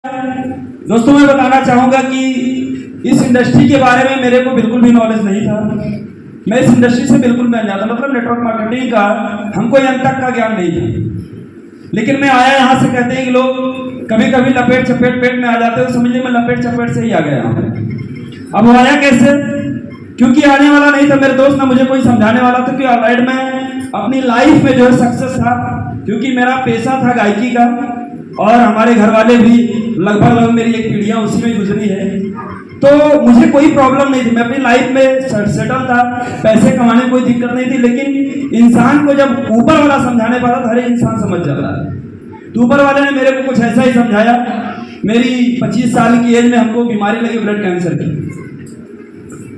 दोस्तों मैं बताना चाहूंगा कि इस इंडस्ट्री के बारे में मेरे को बिल्कुल भी नॉलेज नहीं था। मैं इस इंडस्ट्री से बिल्कुल नहीं जानता, मतलब नेटवर्क मार्केटिंग का हमको यहाँ तक का ज्ञान नहीं था। लेकिन मैं आया यहाँ से, कहते हैं कि लोग कभी कभी लपेट चपेट पेट में आ जाते हैं, तो समझिए मैं लपेट चपेट से ही आ गया। अब वो आया कैसे? क्योंकि आने वाला नहीं था मेरे दोस्त, ना मुझे कोई समझाने वाला था कि ऑलराइट मैं अपनी लाइफ में जो है सक्सेस था, क्योंकि मेरा पेशा था गायकी का और हमारे घर वाले भी लगभग मेरी एक पीढ़ियां उसी में गुजरी है, तो मुझे कोई प्रॉब्लम नहीं थी। मैं अपनी लाइफ में सेटल था, पैसे कमाने में कोई दिक्कत नहीं थी। लेकिन इंसान को जब ऊपर वाला समझाने पड़ा तो हर एक इंसान समझ जाता है। तो ऊपर वाले ने मेरे को कुछ ऐसा ही समझाया। मेरी 25 साल की एज में हमको बीमारी लगी ब्लड कैंसर की,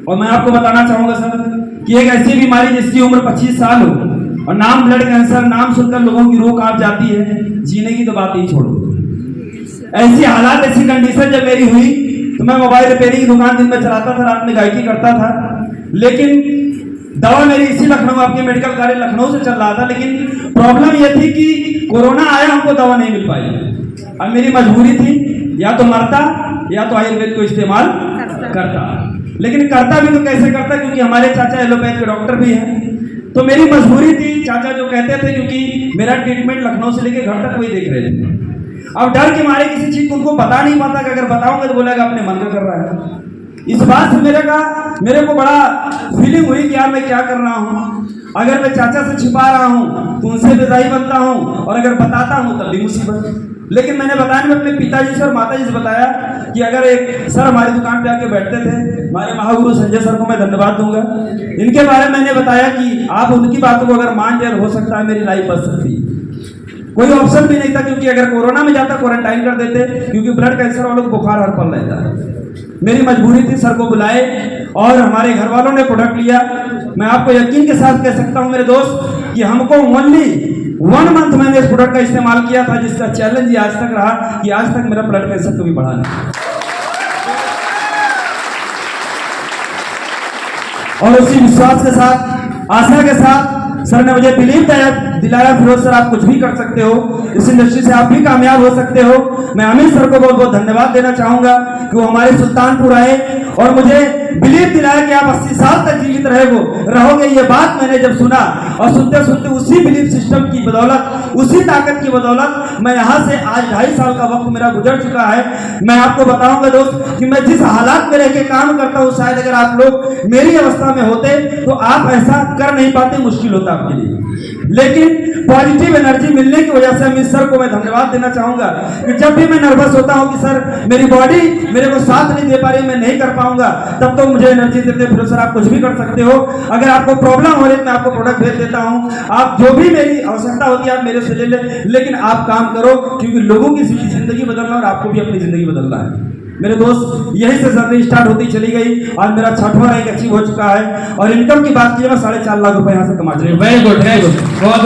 और मैं आपको बताना चाहूंगा सर कि एक ऐसी बीमारी जिसकी उम्र 25 साल हो और नाम ब्लड कैंसर, नाम सुनकर लोगों की रूह कांप जाती है, जीने की तो बात ही छोड़ो। ऐसी हालात, ऐसी कंडीशन जब मेरी हुई तो मैं मोबाइल रिपेयरिंग की दुकान दिन में चलाता था, रात में गायकी करता था। लेकिन दवा मेरी इसी लखनऊ, आपके मेडिकल कॉलेज लखनऊ से चल रहा था। लेकिन प्रॉब्लम यह थी कि कोरोना आया, हमको दवा नहीं मिल पाई। अब मेरी मजबूरी थी, या तो मरता या तो आयुर्वेद को इस्तेमाल करता। लेकिन करता भी तो कैसे करता, क्योंकि हमारे चाचा एलोपैथ के डॉक्टर भी हैं। तो मेरी मजबूरी थी, चाचा जो कहते थे, क्योंकि मेरा ट्रीटमेंट लखनऊ से लेकर घर तक वही देख रहे थे। अब डर के मारे किसी चीज को उनको बता नहीं पाता कि अगर बताऊंगा तो बोलेगा अपने मन का कर रहा है। इस बात से मेरे को बड़ा फीलिंग हुई कि यार मैं क्या कर रहा हूँ। अगर मैं चाचा से छिपा रहा हूँ तो उनसे बेजाई बनता हूँ, और अगर बताता हूँ तब भी मुसीबत। लेकिन मैंने बताया, मैं अपने पिताजी से और माताजी से बताया कि अगर एक सर हमारी दुकान पे आके बैठते थे, हमारे महागुरु संजय सर को मैं धन्यवाद दूंगा। इनके बारे में मैंने बताया कि आप उनकी बातों को अगर मान जाए हो सकता है मेरी लाइफ बच सकती है। कोई ऑप्शन भी नहीं था, क्योंकि अगर कोरोना में जाता क्वारंटाइन कर देते, क्योंकि ब्लड कैंसर वालों को बुखार हर पल रहता है। मेरी मजबूरी थी, सर को बुलाए और हमारे घर वालों ने प्रोडक्ट लिया। मैं आपको यकीन के साथ कह सकता हूं मेरे दोस्त कि हमको ओनली 1 मंथ मैंने इस प्रोडक्ट का इस्तेमाल किया था, जिसका चैलेंज आज तक रहा कि आज तक मेरा ब्लड कैंसर कभी बढ़ा नहीं। और उसी विश्वास के साथ, आशा के साथ सर ने मुझे बिलीव दिलाया, फिरोज सर आप कुछ भी कर सकते हो, इस इंडस्ट्री से आप भी कामयाब हो सकते हो। मैं अमित सर को बहुत बहुत धन्यवाद देना चाहूंगा कि वो हमारे सुल्तानपुर आए और मुझे बिलीव दिलाया कि आप 80 साल तक जीवित रहोगे। ये बात मैंने जब सुना, और सुनते सुनते उसी बिलीफ सिस्टम की बदौलत, उसी ताकत की बदौलत मैं यहाँ से आज 2.5 साल का वक्त मेरा गुजर चुका है। मैं आपको बताऊंगा दोस्त कि मैं जिस हालात में रह के काम करता हूँ, शायद अगर आप लोग मेरी अवस्था में होते तो आप ऐसा कर नहीं पाते, मुश्किल होता आपके लिए। लेकिन पॉजिटिव एनर्जी मिलने की वजह से अमित सर को मैं धन्यवाद देना चाहूंगा कि जब भी मैं नर्वस होता हूं कि सर मेरी बॉडी मेरे को साथ नहीं दे पा रही, मैं नहीं कर पाऊंगा, तब तो मुझे एनर्जी देते फिर सर आप कुछ भी कर सकते हो। अगर आपको प्रॉब्लम हो रही है मैं आपको प्रोडक्ट भेज देता हूं, आप जो भी मेरी आवश्यकता होती है आप मेरे से ले ले, लेकिन आप काम करो, क्योंकि लोगों की जिंदगी बदलना और आपको भी अपनी जिंदगी बदलना है। मेरे दोस्त यही से जर्नी स्टार्ट होती चली गई। आज मेरा 6वां रैंक अचीव हो चुका है, और इनकम की बात की मैं 4.5 लाख रुपए यहाँ से कमा चुका हूं। वेरी गुड, बहुत